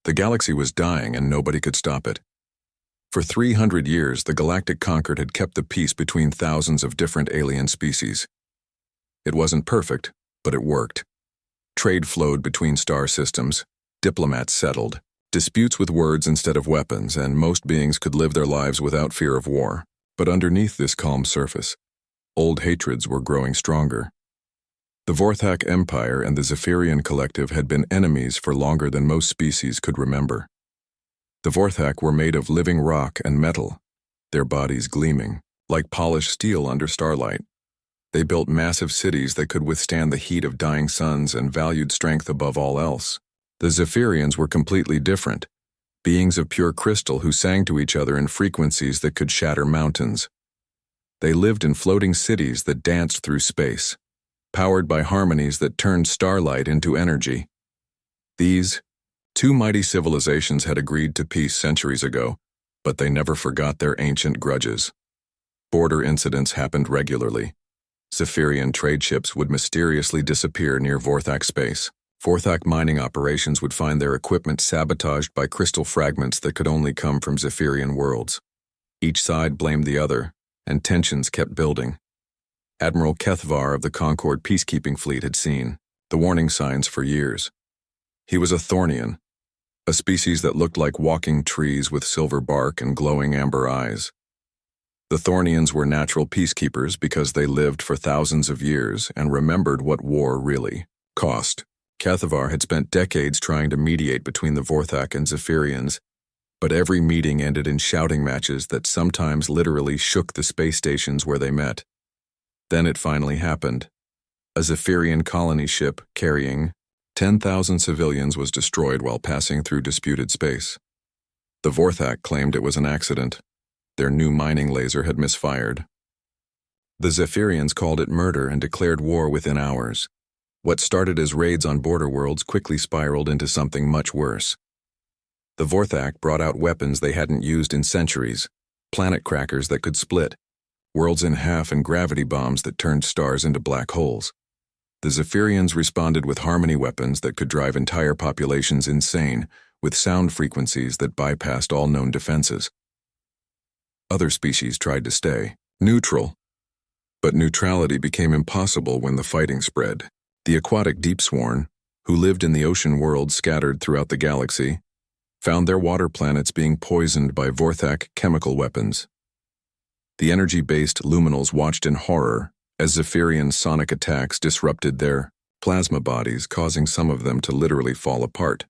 The galaxy was dying and nobody could stop it. For 300 years, the Galactic Concord had kept the peace between thousands of different alien species. It wasn't perfect, but it worked. Trade flowed between star systems, diplomats settled, disputes with words instead of weapons, and most beings could live their lives without fear of war. But underneath this calm surface, old hatreds were growing stronger. The Vorthak Empire and the Zephyrian Collective had been enemies for longer than most species could remember. The Vorthak were made of living rock and metal, their bodies gleaming, like polished steel under starlight. They built massive cities that could withstand the heat of dying suns and valued strength above all else. The Zephyrians were completely different, beings of pure crystal who sang to each other in frequencies that could shatter mountains. They lived in floating cities that danced through space, powered by harmonies that turned starlight into energy. These two mighty civilizations had agreed to peace centuries ago, but they never forgot their ancient grudges. Border incidents happened regularly. Zephyrian trade ships would mysteriously disappear near Vorthak space. Vorthak mining operations would find their equipment sabotaged by crystal fragments that could only come from Zephyrian worlds. Each side blamed the other, and tensions kept building. Admiral Kethvar of the Concord peacekeeping fleet had seen the warning signs for years. He was a Thornian, a species that looked like walking trees with silver bark and glowing amber eyes. The Thornians were natural peacekeepers because they lived for thousands of years and remembered what war really cost. Kethvar had spent decades trying to mediate between the Vorthak and Zephyrians, but every meeting ended in shouting matches that sometimes literally shook the space stations where they met. Then it finally happened. A Zephyrian colony ship carrying 10,000 civilians was destroyed while passing through disputed space. The Vorthak claimed it was an accident. Their new mining laser had misfired. The Zephyrians called it murder and declared war within hours. What started as raids on border worlds quickly spiraled into something much worse. The Vorthak brought out weapons they hadn't used in centuries, planet crackers that could split, worlds in half, and gravity bombs that turned stars into black holes. The Zephyrians responded with harmony weapons that could drive entire populations insane, with sound frequencies that bypassed all known defenses. Other species tried to stay neutral, but neutrality became impossible when the fighting spread. The aquatic deepsworn, who lived in the ocean world scattered throughout the galaxy, found their water planets being poisoned by Vorthak chemical weapons. The energy-based luminals watched in horror as Zephyrian sonic attacks disrupted their plasma bodies, causing some of them to literally fall apart.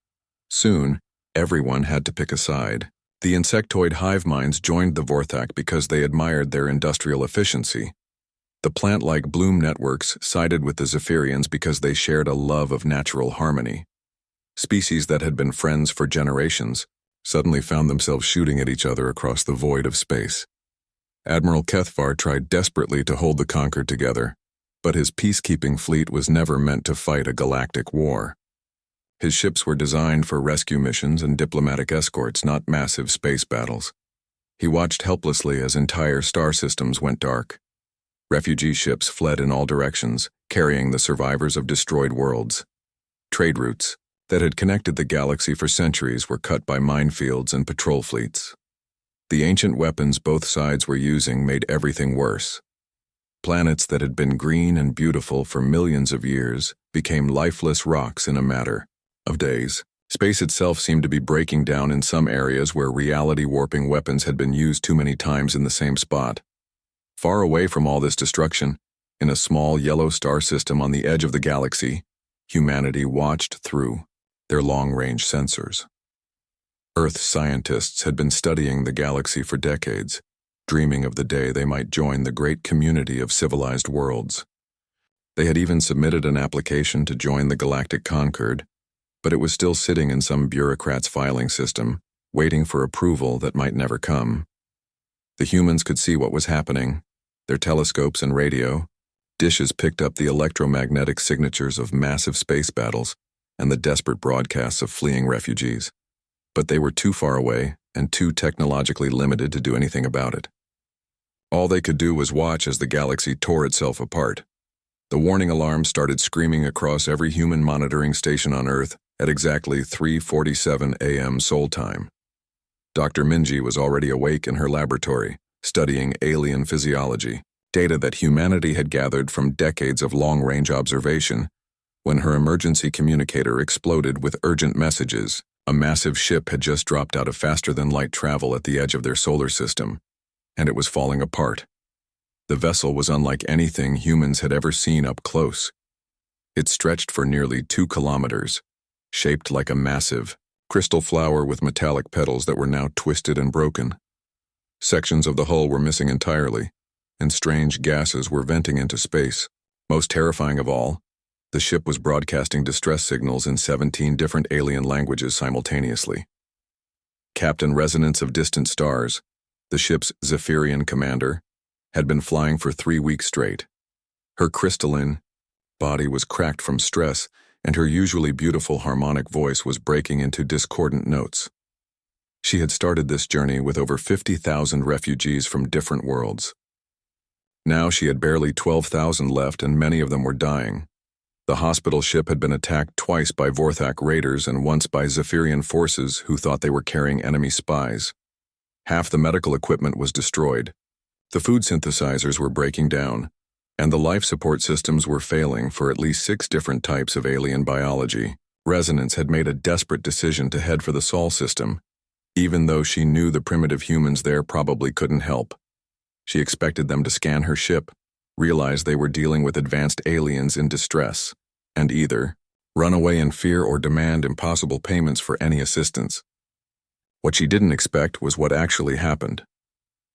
Soon, everyone had to pick a side. The insectoid hive minds joined the Vorthak because they admired their industrial efficiency. The plant-like bloom networks sided with the Zephyrians because they shared a love of natural harmony. Species that had been friends for generations suddenly found themselves shooting at each other across the void of space. Admiral Kethvar tried desperately to hold the Concord together, but his peacekeeping fleet was never meant to fight a galactic war. His ships were designed for rescue missions and diplomatic escorts, not massive space battles. He watched helplessly as entire star systems went dark. Refugee ships fled in all directions, carrying the survivors of destroyed worlds. Trade routes that had connected the galaxy for centuries were cut by minefields and patrol fleets. The ancient weapons both sides were using made everything worse. Planets that had been green and beautiful for millions of years became lifeless rocks in a matter of days. Space itself seemed to be breaking down in some areas where reality-warping weapons had been used too many times in the same spot. Far away from all this destruction, in a small yellow star system on the edge of the galaxy, humanity watched through their long-range sensors. Earth scientists had been studying the galaxy for decades, dreaming of the day they might join the great community of civilized worlds. They had even submitted an application to join the Galactic Concord, but it was still sitting in some bureaucrat's filing system, waiting for approval that might never come. The humans could see what was happening. Their telescopes and radio dishes picked up the electromagnetic signatures of massive space battles and the desperate broadcasts of fleeing refugees. But they were too far away and too technologically limited to do anything about it. All they could do was watch as the galaxy tore itself apart. The warning alarms started screaming across every human monitoring station on Earth, At exactly 3:47 a.m. Seoul time, Dr. Minji was already awake in her laboratory, studying alien physiology, data that humanity had gathered from decades of long-range observation, when her emergency communicator exploded with urgent messages. A massive ship had just dropped out of faster-than-light travel at the edge of their solar system, and it was falling apart. The vessel was unlike anything humans had ever seen up close. It stretched for nearly 2 kilometers, shaped like a massive, crystal flower with metallic petals that were now twisted and broken. Sections of the hull were missing entirely, and strange gases were venting into space. Most terrifying of all, the ship was broadcasting distress signals in 17 different alien languages simultaneously. Captain Resonance of Distant Stars, the ship's Zephyrian commander, had been flying for 3 weeks straight. Her crystalline body was cracked from stress, and her usually beautiful harmonic voice was breaking into discordant notes. She had started this journey with over 50,000 refugees from different worlds. Now she had barely 12,000 left, and many of them were dying. The hospital ship had been attacked twice by Vorthak raiders and once by Zephyrian forces who thought they were carrying enemy spies. Half the medical equipment was destroyed. The food synthesizers were breaking down, and the life support systems were failing for at least 6 different types of alien biology. Resonance had made a desperate decision to head for the Sol system, even though she knew the primitive humans there probably couldn't help. She expected them to scan her ship, realize they were dealing with advanced aliens in distress, and either run away in fear or demand impossible payments for any assistance. What she didn't expect was what actually happened.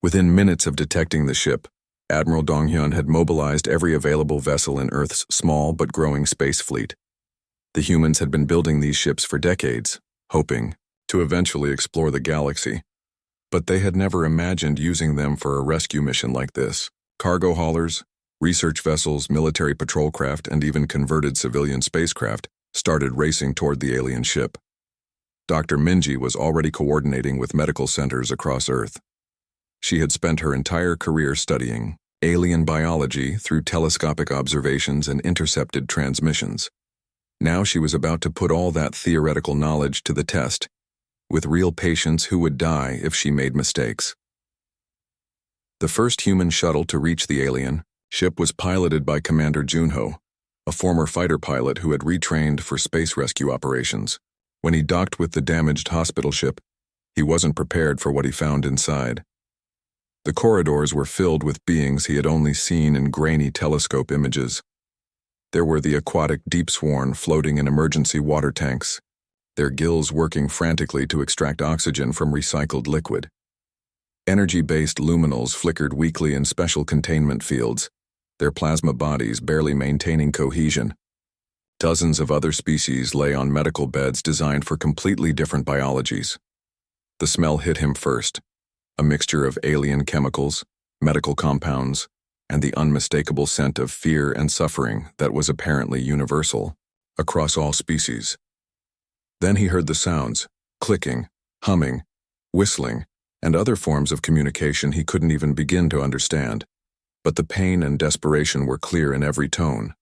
Within minutes of detecting the ship, Admiral Donghyun had mobilized every available vessel in Earth's small but growing space fleet. The humans had been building these ships for decades, hoping to eventually explore the galaxy, but they had never imagined using them for a rescue mission like this. Cargo haulers, research vessels, military patrol craft, and even converted civilian spacecraft started racing toward the alien ship. Dr. Minji was already coordinating with medical centers across Earth. She had spent her entire career studying alien biology through telescopic observations and intercepted transmissions. Now she was about to put all that theoretical knowledge to the test, with real patients who would die if she made mistakes. The first human shuttle to reach the alien ship was piloted by Commander Junho, a former fighter pilot who had retrained for space rescue operations. When he docked with the damaged hospital ship, he wasn't prepared for what he found inside. The corridors were filled with beings he had only seen in grainy telescope images. There were the aquatic deep sworn floating in emergency water tanks, their gills working frantically to extract oxygen from recycled liquid. Energy-based luminals flickered weakly in special containment fields, their plasma bodies barely maintaining cohesion. Dozens of other species lay on medical beds designed for completely different biologies. The smell hit him first, a mixture of alien chemicals, medical compounds, and the unmistakable scent of fear and suffering that was apparently universal across all species. Then he heard the sounds, clicking, humming, whistling, and other forms of communication he couldn't even begin to understand, but the pain and desperation were clear in every tone.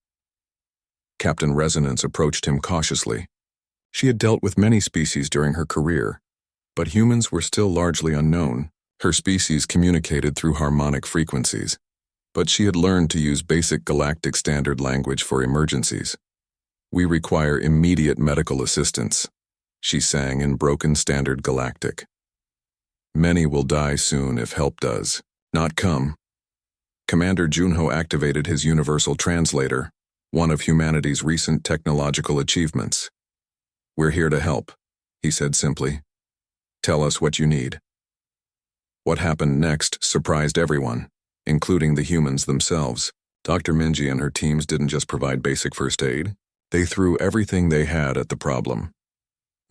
Captain Resonance approached him cautiously. She had dealt with many species during her career, but humans were still largely unknown. Her species communicated through harmonic frequencies, but she had learned to use basic galactic standard language for emergencies. "We require immediate medical assistance," she sang in broken standard galactic. "Many will die soon if help does not come." Commander Junho activated his universal translator, one of humanity's recent technological achievements. "We're here to help," he said simply. "Tell us what you need." What happened next surprised everyone, including the humans themselves. Dr. Minji and her teams didn't just provide basic first aid, they threw everything they had at the problem.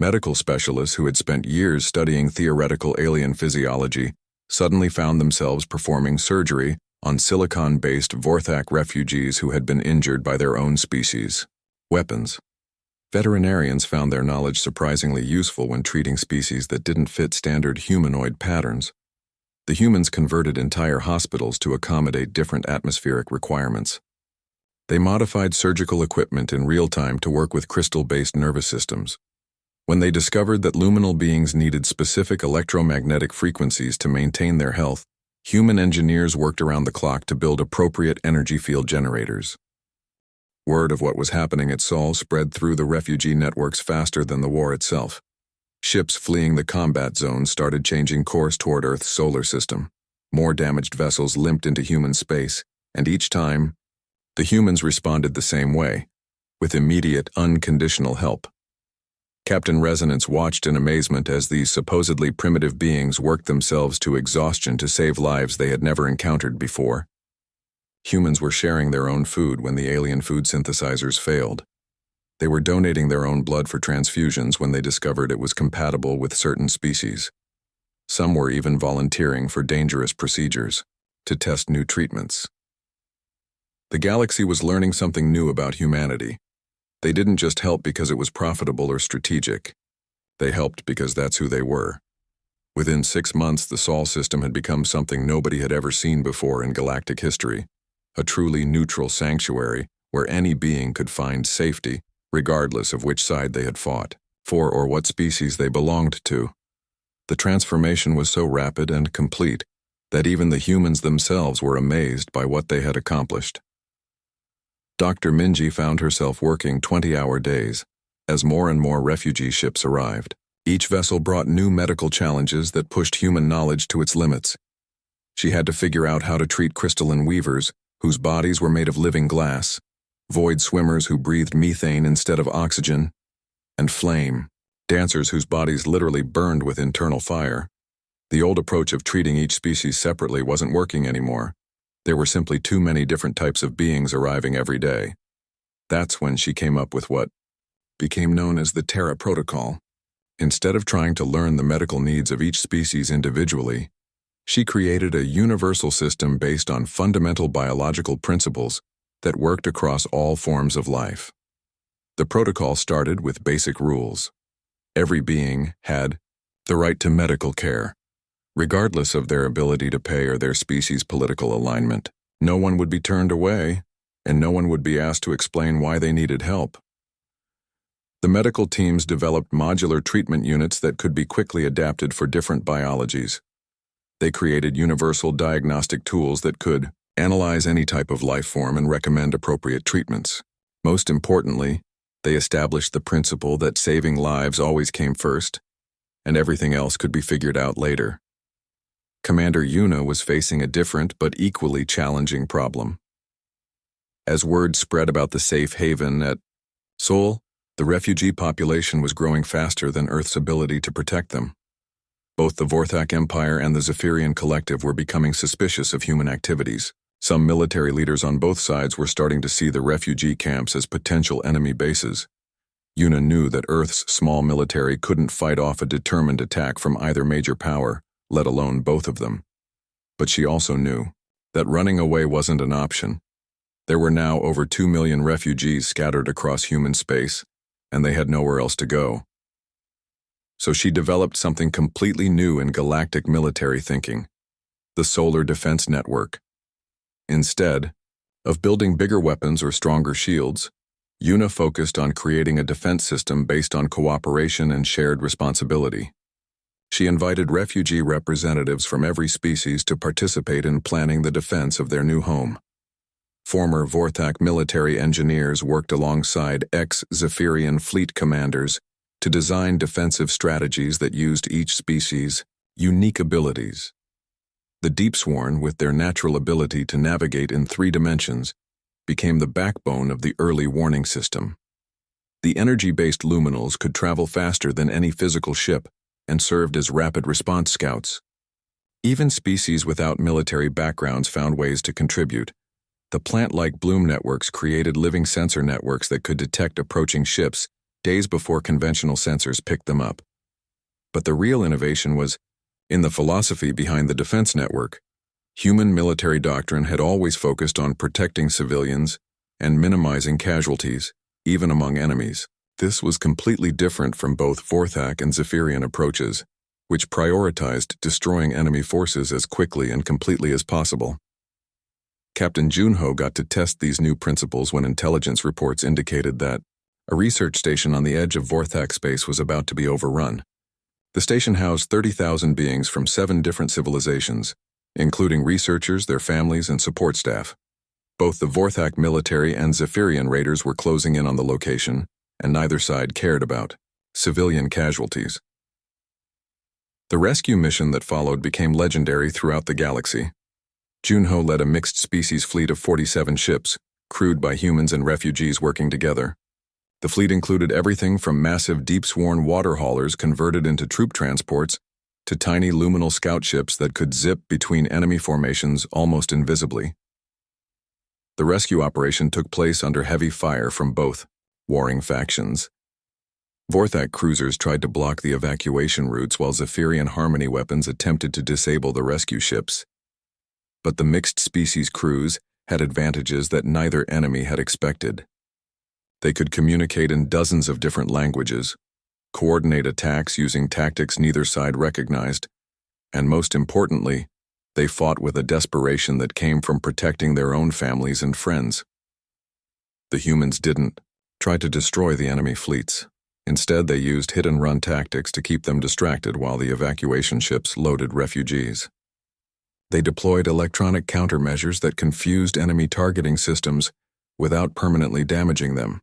Medical specialists who had spent years studying theoretical alien physiology suddenly found themselves performing surgery on silicon-based Vorthak refugees who had been injured by their own species. Weapons. Veterinarians found their knowledge surprisingly useful when treating species that didn't fit standard humanoid patterns. The humans converted entire hospitals to accommodate different atmospheric requirements. They modified surgical equipment in real time to work with crystal-based nervous systems. When they discovered that luminal beings needed specific electromagnetic frequencies to maintain their health, human engineers worked around the clock to build appropriate energy field generators. Word of what was happening at Sol spread through the refugee networks faster than the war itself. Ships fleeing the combat zones started changing course toward Earth's solar system. More damaged vessels limped into human space, and each time, the humans responded the same way, with immediate, unconditional help. Captain Resonance watched in amazement as these supposedly primitive beings worked themselves to exhaustion to save lives they had never encountered before. Humans were sharing their own food when the alien food synthesizers failed. They were donating their own blood for transfusions when they discovered it was compatible with certain species. Some were even volunteering for dangerous procedures to test new treatments. The galaxy was learning something new about humanity. They didn't just help because it was profitable or strategic. They helped because that's who they were. Within 6 months, the Sol system had become something nobody had ever seen before in galactic history, a truly neutral sanctuary where any being could find safety, regardless of which side they had fought for or what species they belonged to. The transformation was so rapid and complete that even the humans themselves were amazed by what they had accomplished. Dr. Minji found herself working 20-hour days as more and more refugee ships arrived. Each vessel brought new medical challenges that pushed human knowledge to its limits. She had to figure out how to treat crystalline weavers, whose bodies were made of living glass, void swimmers who breathed methane instead of oxygen, and flame, dancers whose bodies literally burned with internal fire. The old approach of treating each species separately wasn't working anymore. There were simply too many different types of beings arriving every day. That's when she came up with what became known as the Terra Protocol. Instead of trying to learn the medical needs of each species individually, she created a universal system based on fundamental biological principles that worked across all forms of life. The protocol started with basic rules. Every being had the right to medical care, regardless of their ability to pay or their species' political alignment. No one would be turned away, and no one would be asked to explain why they needed help. The medical teams developed modular treatment units that could be quickly adapted for different biologies. They created universal diagnostic tools that could analyze any type of life form and recommend appropriate treatments. Most importantly, they established the principle that saving lives always came first, and everything else could be figured out later. Commander Yuna was facing a different but equally challenging problem. As word spread about the safe haven at Sol, the refugee population was growing faster than Earth's ability to protect them. Both the Vorthak Empire and the Zephyrian Collective were becoming suspicious of human activities. Some military leaders on both sides were starting to see the refugee camps as potential enemy bases. Yuna knew that Earth's small military couldn't fight off a determined attack from either major power, let alone both of them. But she also knew that running away wasn't an option. There were now over 2 million refugees scattered across human space, and they had nowhere else to go. So she developed something completely new in galactic military thinking: the Solar Defense Network. Instead of building bigger weapons or stronger shields, Yuna focused on creating a defense system based on cooperation and shared responsibility. She invited refugee representatives from every species to participate in planning the defense of their new home. Former Vorthak military engineers worked alongside ex-Zephyrian fleet commanders to design defensive strategies that used each species' unique abilities. The Deepsworn, with their natural ability to navigate in 3 dimensions, became the backbone of the early warning system. The energy-based luminals could travel faster than any physical ship and served as rapid response scouts. Even species without military backgrounds found ways to contribute. The plant-like bloom networks created living sensor networks that could detect approaching ships days before conventional sensors picked them up. But the real innovation was in the philosophy behind the defense network. Human military doctrine had always focused on protecting civilians and minimizing casualties, even among enemies. This was completely different from both Vorthak and Zephyrian approaches, which prioritized destroying enemy forces as quickly and completely as possible. Captain Junho got to test these new principles when intelligence reports indicated that a research station on the edge of Vorthak space was about to be overrun. The station housed 30,000 beings from 7 different civilizations, including researchers, their families, and support staff. Both the Vorthak military and Zephyrian raiders were closing in on the location, and neither side cared about civilian casualties. The rescue mission that followed became legendary throughout the galaxy. Junho led a mixed-species fleet of 47 ships, crewed by humans and refugees working together. The fleet included everything from massive deep-sworn water haulers converted into troop transports to tiny luminal scout ships that could zip between enemy formations almost invisibly. The rescue operation took place under heavy fire from both warring factions. Vorthak cruisers tried to block the evacuation routes while Zephyrian Harmony weapons attempted to disable the rescue ships. But the mixed-species crews had advantages that neither enemy had expected. They could communicate in dozens of different languages, coordinate attacks using tactics neither side recognized, and most importantly, they fought with a desperation that came from protecting their own families and friends. The humans didn't try to destroy the enemy fleets. Instead, they used hit-and-run tactics to keep them distracted while the evacuation ships loaded refugees. They deployed electronic countermeasures that confused enemy targeting systems without permanently damaging them.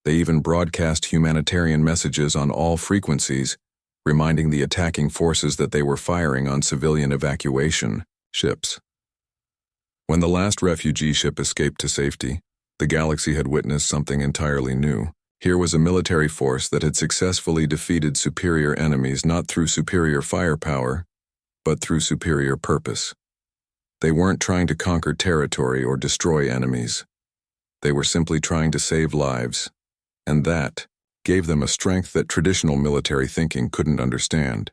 They even broadcast humanitarian messages on all frequencies, reminding the attacking forces that they were firing on civilian evacuation ships. When the last refugee ship escaped to safety, the galaxy had witnessed something entirely new. Here was a military force that had successfully defeated superior enemies not through superior firepower, but through superior purpose. They weren't trying to conquer territory or destroy enemies. They were simply trying to save lives, and that gave them a strength that traditional military thinking couldn't understand.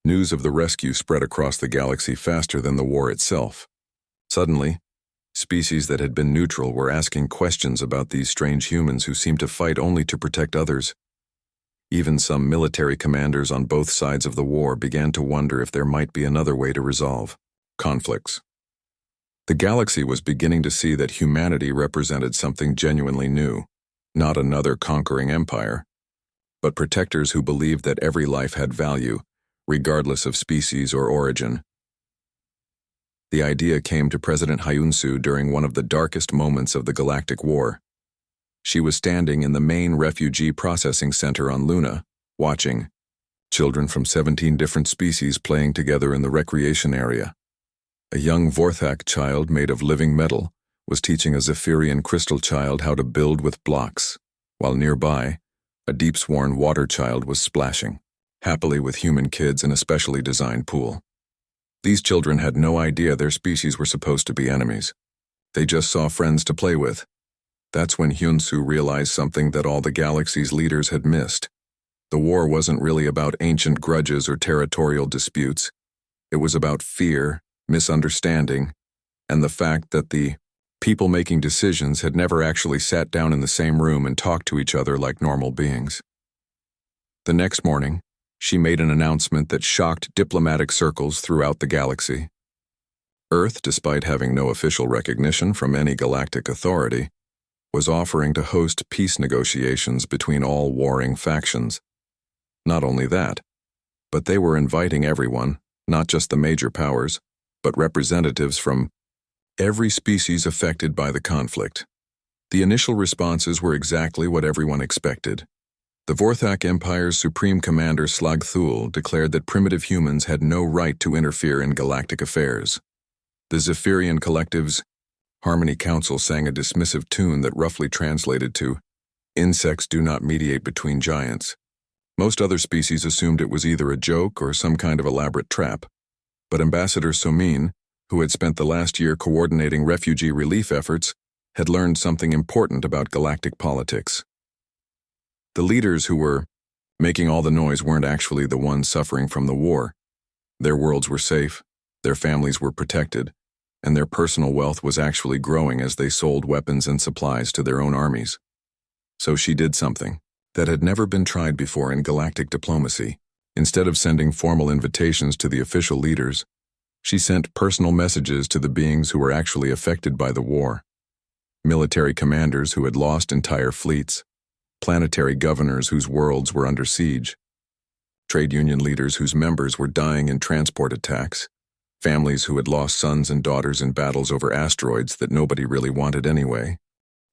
News of the rescue spread across the galaxy faster than the war itself. Suddenly, species that had been neutral were asking questions about these strange humans who seemed to fight only to protect others. Even some military commanders on both sides of the war began to wonder if there might be another way to resolve conflicts. The galaxy was beginning to see that humanity represented something genuinely new, not another conquering empire, but protectors who believed that every life had value, regardless of species or origin. The idea came to President Hyunsu during one of the darkest moments of the Galactic War. She was standing in the main refugee processing center on Luna, watching children from 17 different species playing together in the recreation area. A young Vorthak child made of living metal was teaching a Zephyrian crystal child how to build with blocks, while nearby, a deep-sworn water child was splashing, happily with human kids in a specially designed pool. These children had no idea their species were supposed to be enemies. They just saw friends to play with. That's when Hyunsu realized something that all the galaxy's leaders had missed. The war wasn't really about ancient grudges or territorial disputes. It was about fear, misunderstanding, and the fact that the people making decisions had never actually sat down in the same room and talked to each other like normal beings. The next morning, she made an announcement that shocked diplomatic circles throughout the galaxy. Earth, despite having no official recognition from any galactic authority, was offering to host peace negotiations between all warring factions. Not only that, but they were inviting everyone, not just the major powers, but representatives from every species affected by the conflict. The initial responses were exactly what everyone expected. The Vorthak Empire's Supreme Commander Slagthul declared that primitive humans had no right to interfere in galactic affairs. The Zephyrian collective's Harmony Council sang a dismissive tune that roughly translated to, "Insects do not mediate between giants." Most other species assumed it was either a joke or some kind of elaborate trap. But Ambassador Somin, who had spent the last year coordinating refugee relief efforts, had learned something important about galactic politics. The leaders who were making all the noise weren't actually the ones suffering from the war. Their worlds were safe, their families were protected, and their personal wealth was actually growing as they sold weapons and supplies to their own armies. So she did something that had never been tried before in galactic diplomacy. Instead of sending formal invitations to the official leaders, She sent personal messages to the beings who were actually affected by the war. Military commanders who had lost entire fleets, planetary governors whose worlds were under siege, trade union leaders whose members were dying in transport attacks, families who had lost sons and daughters in battles over asteroids that nobody really wanted anyway.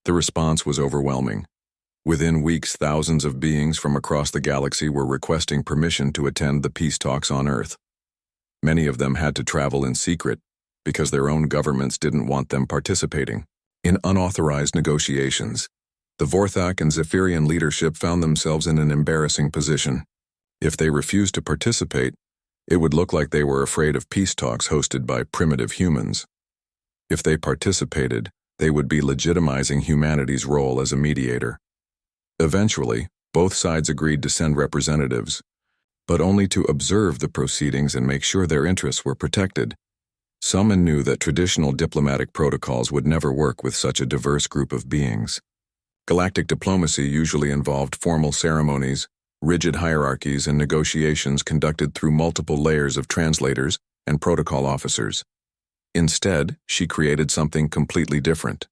The response was overwhelming. Within weeks, thousands of beings from across the galaxy were requesting permission to attend the peace talks on Earth. Many of them had to travel in secret because their own governments didn't want them participating. In unauthorized negotiations, the Vorthak and Zephyrian leadership found themselves in an embarrassing position. If they refused to participate, it would look like they were afraid of peace talks hosted by primitive humans. If they participated, they would be legitimizing humanity's role as a mediator. Eventually, both sides agreed to send representatives, but only to observe the proceedings and make sure their interests were protected. Someone knew that traditional diplomatic protocols would never work with such a diverse group of beings. Galactic diplomacy usually involved formal ceremonies, rigid hierarchies, and negotiations conducted through multiple layers of translators and protocol officers. Instead, she created something completely different.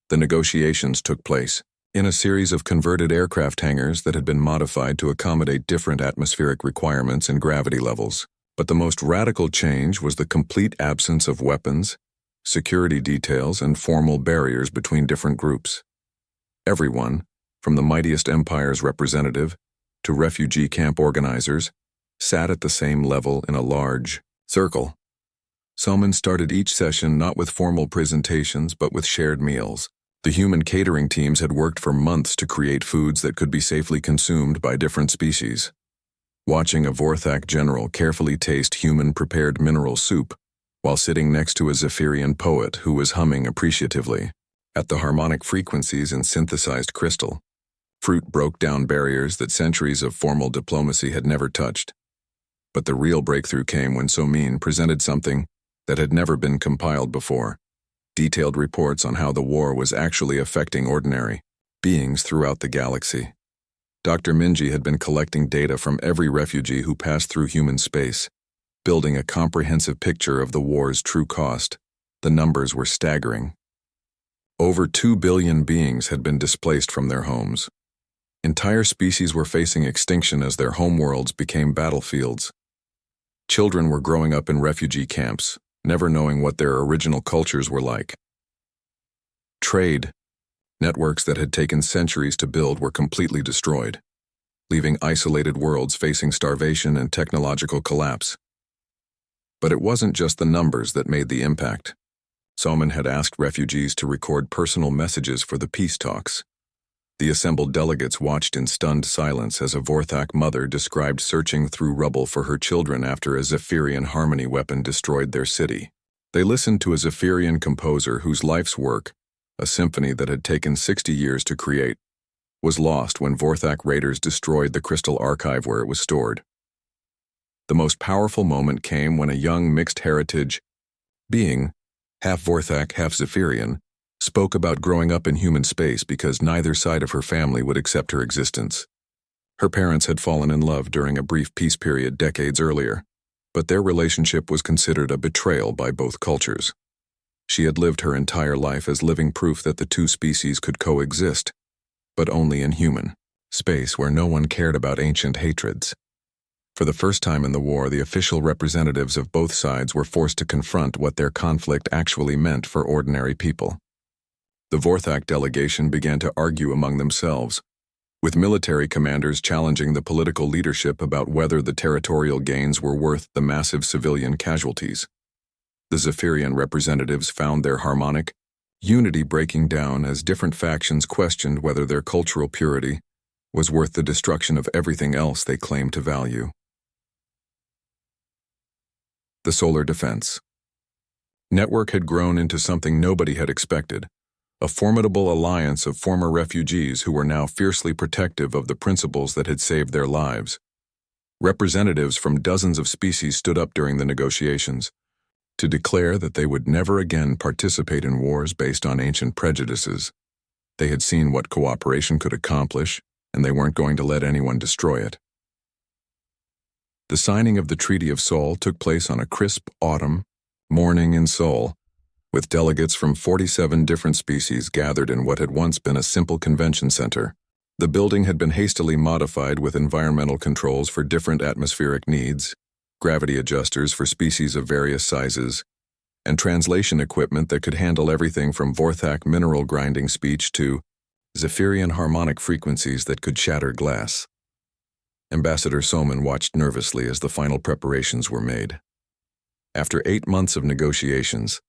The negotiations took place in a series of converted aircraft hangars that had been modified to accommodate different atmospheric requirements and gravity levels. But the most radical change was the complete absence of weapons, security details, and formal barriers between different groups. Everyone, from the mightiest empire's representative to refugee camp organizers, sat at the same level in a large circle. Salman started each session not with formal presentations but with shared meals. The human catering teams had worked for months to create foods that could be safely consumed by different species. Watching a Vorthak general carefully taste human-prepared mineral soup while sitting next to a Zephyrian poet who was humming appreciatively at the harmonic frequencies in synthesized crystal, fruit broke down barriers that centuries of formal diplomacy had never touched. But the real breakthrough came when Somin presented something that had never been compiled before: detailed reports on how the war was actually affecting ordinary beings throughout the galaxy. Dr. Minji had been collecting data from every refugee who passed through human space, building a comprehensive picture of the war's true cost. The numbers were staggering. Over 2 billion beings had been displaced from their homes. Entire species were facing extinction as their homeworlds became battlefields. Children were growing up in refugee camps, never knowing what their original cultures were like. Trade networks that had taken centuries to build were completely destroyed, leaving isolated worlds facing starvation and technological collapse. But it wasn't just the numbers that made the impact. Salman had asked refugees to record personal messages for the peace talks. The assembled delegates watched in stunned silence as a Vorthak mother described searching through rubble for her children after a Zephyrian harmony weapon destroyed their city. They listened to a Zephyrian composer whose life's work, a symphony that had taken 60 years to create, was lost when Vorthak raiders destroyed the crystal archive where it was stored. The most powerful moment came when a young mixed heritage being, half Vorthak, half Zephyrian, spoke about growing up in human space because neither side of her family would accept her existence. Her parents had fallen in love during a brief peace period decades earlier, but their relationship was considered a betrayal by both cultures. She had lived her entire life as living proof that the two species could coexist, but only in human space where no one cared about ancient hatreds. For the first time in the war, the official representatives of both sides were forced to confront what their conflict actually meant for ordinary people. The Vorthak delegation began to argue among themselves, with military commanders challenging the political leadership about whether the territorial gains were worth the massive civilian casualties. The Zephyrian representatives found their harmonic unity breaking down as different factions questioned whether their cultural purity was worth the destruction of everything else they claimed to value. The Solar Defense Network had grown into something nobody had expected, a formidable alliance of former refugees who were now fiercely protective of the principles that had saved their lives. Representatives from dozens of species stood up during the negotiations to declare that they would never again participate in wars based on ancient prejudices. They had seen what cooperation could accomplish, and they weren't going to let anyone destroy it. The signing of the Treaty of Seoul took place on a crisp autumn morning in Seoul, with delegates from 47 different species gathered in what had once been a simple convention center. The building had been hastily modified with environmental controls for different atmospheric needs, gravity adjusters for species of various sizes, and translation equipment that could handle everything from Vorthak mineral grinding speech to Zephyrian harmonic frequencies that could shatter glass. Ambassador Soman watched nervously as the final preparations were made. After 8 months of negotiations,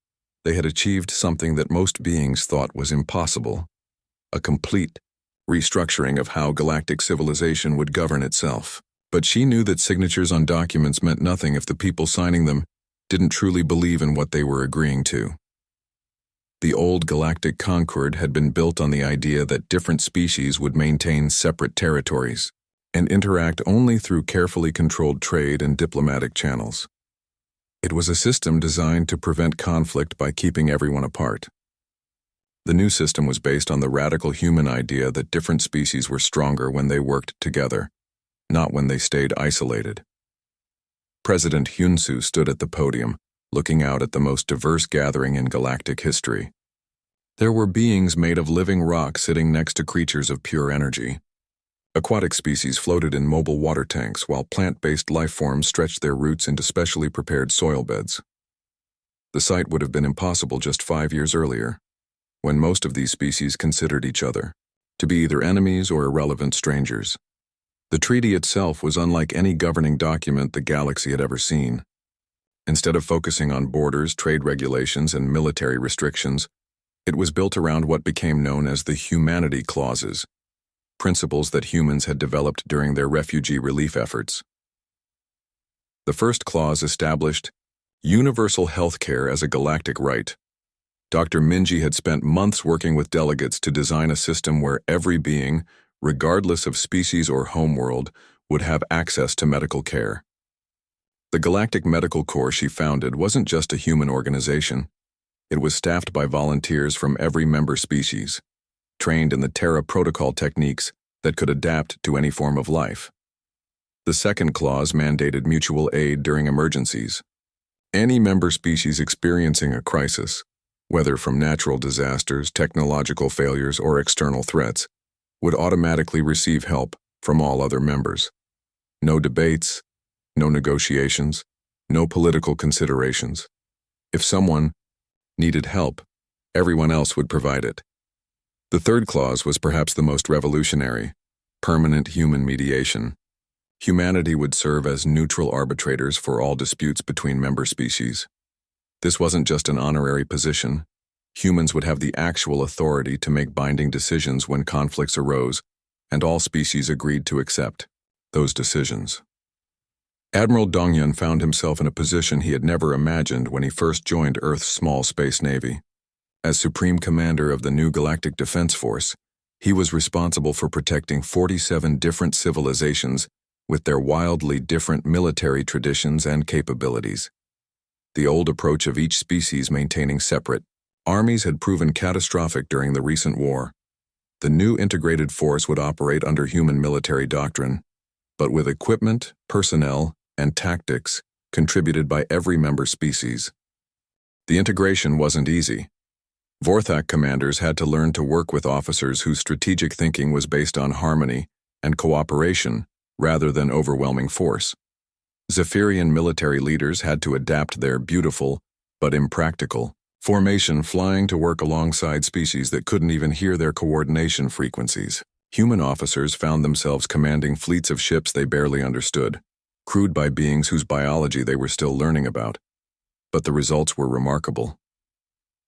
they had achieved something that most beings thought was impossible: a complete restructuring of how galactic civilization would govern itself. But she knew that signatures on documents meant nothing if the people signing them didn't truly believe in what they were agreeing to. The old Galactic Concord had been built on the idea that different species would maintain separate territories and interact only through carefully controlled trade and diplomatic channels. It was a system designed to prevent conflict by keeping everyone apart. The new system was based on the radical human idea that different species were stronger when they worked together, not when they stayed isolated. President Hyunsu stood at the podium, looking out at the most diverse gathering in galactic history. There were beings made of living rock sitting next to creatures of pure energy. Aquatic species floated in mobile water tanks, while plant-based life forms stretched their roots into specially prepared soil beds. The sight would have been impossible just 5 years earlier, when most of these species considered each other to be either enemies or irrelevant strangers. The treaty itself was unlike any governing document the galaxy had ever seen. Instead of focusing on borders, trade regulations, and military restrictions, it was built around what became known as the humanity clauses, principles that humans had developed during their refugee relief efforts. The first clause established universal health care as a galactic right. Dr. Minji had spent months working with delegates to design a system where every being, regardless of species or homeworld, would have access to medical care. The Galactic Medical Corps she founded wasn't just a human organization. It was staffed by volunteers from every member species, trained in the Terra protocol techniques that could adapt to any form of life. The second clause mandated mutual aid during emergencies. Any member species experiencing a crisis, whether from natural disasters, technological failures, or external threats, would automatically receive help from all other members. No debates, no negotiations, no political considerations. If someone needed help, everyone else would provide it. The third clause was perhaps the most revolutionary: permanent human mediation. Humanity would serve as neutral arbitrators for all disputes between member species. This wasn't just an honorary position. Humans would have the actual authority to make binding decisions when conflicts arose, and all species agreed to accept those decisions. Admiral Dongyun found himself in a position he had never imagined when he first joined Earth's small space navy. As Supreme Commander of the new Galactic Defense Force, he was responsible for protecting 47 different civilizations with their wildly different military traditions and capabilities. The old approach of each species maintaining separate armies had proven catastrophic during the recent war. The new integrated force would operate under human military doctrine, but with equipment, personnel, and tactics contributed by every member species. The integration wasn't easy. Vorthak commanders had to learn to work with officers whose strategic thinking was based on harmony and cooperation rather than overwhelming force. Zephyrian military leaders had to adapt their beautiful, but impractical, formation flying to work alongside species that couldn't even hear their coordination frequencies. Human officers found themselves commanding fleets of ships they barely understood, crewed by beings whose biology they were still learning about. But the results were remarkable.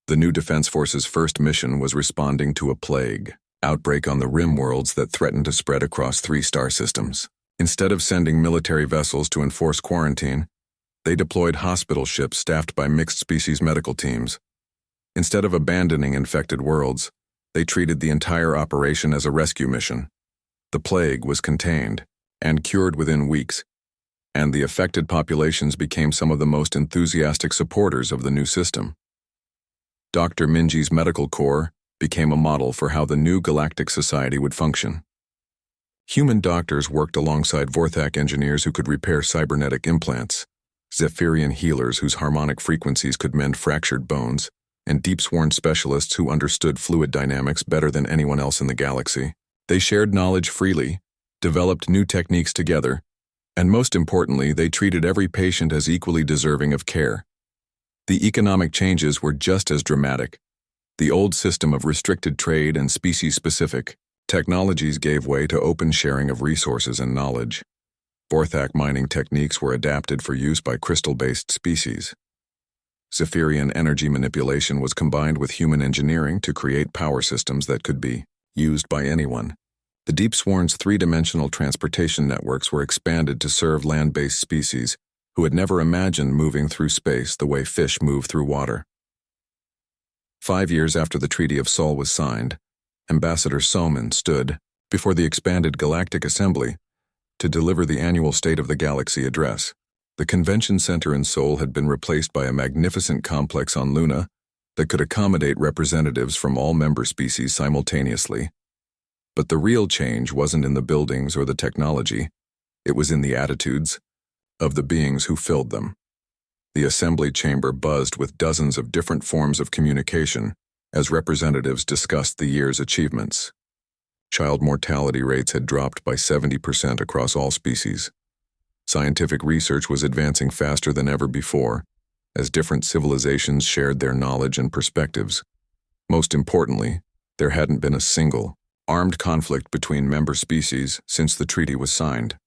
The new Defense Force's first mission was responding to a plague outbreak on the rim worlds that threatened to spread across 3 star systems. Instead of sending military vessels to enforce quarantine, they deployed hospital ships staffed by mixed-species medical teams. Instead of abandoning infected worlds, they treated the entire operation as a rescue mission. The plague was contained and cured within weeks, and the affected populations became some of the most enthusiastic supporters of the new system. Dr. Minji's Medical Corps became a model for how the new galactic society would function. Human doctors worked alongside Vorthak engineers who could repair cybernetic implants, Zephyrian healers whose harmonic frequencies could mend fractured bones, and deep-sworn specialists who understood fluid dynamics better than anyone else in the galaxy. They shared knowledge freely, developed new techniques together, and most importantly, they treated every patient as equally deserving of care. The economic changes were just as dramatic. The old system of restricted trade and species-specific technologies gave way to open sharing of resources and knowledge. Vorthak mining techniques were adapted for use by crystal-based species. Zephyrian energy manipulation was combined with human engineering to create power systems that could be used by anyone. The Deep-Sworn's three-dimensional transportation networks were expanded to serve land-based species who had never imagined moving through space the way fish move through water. 5 years after the Treaty of Sol was signed, Ambassador Soman stood before the expanded Galactic Assembly to deliver the annual State of the Galaxy address. The convention center in Sol had been replaced by a magnificent complex on Luna that could accommodate representatives from all member species simultaneously. But the real change wasn't in the buildings or the technology, it was in the attitudes of the beings who filled them. The assembly chamber buzzed with dozens of different forms of communication as representatives discussed the year's achievements. Child mortality rates had dropped by 70% across all species. Scientific research was advancing faster than ever before, as different civilizations shared their knowledge and perspectives. Most importantly, there hadn't been a single armed conflict between member species since the treaty was signed.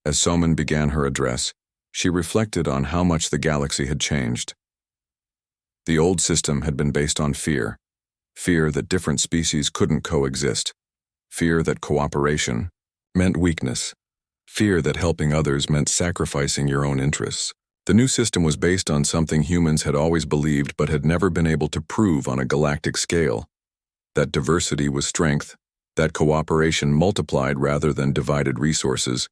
As Soman began her address, she reflected on how much the galaxy had changed. The old system had been based on fear that different species couldn't coexist, fear that cooperation meant weakness, fear that helping others meant sacrificing your own interests. The new system was based on something humans had always believed but had never been able to prove on a galactic scale: that diversity was strength, that cooperation multiplied rather than divided resources,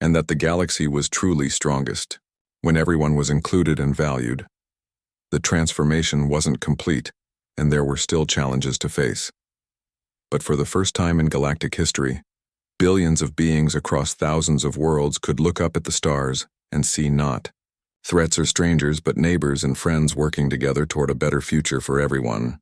and that the galaxy was truly strongest when everyone was included and valued. The transformation wasn't complete, and there were still challenges to face. But for the first time in galactic history, billions of beings across thousands of worlds could look up at the stars and see not threats or strangers but neighbors and friends working together toward a better future for everyone.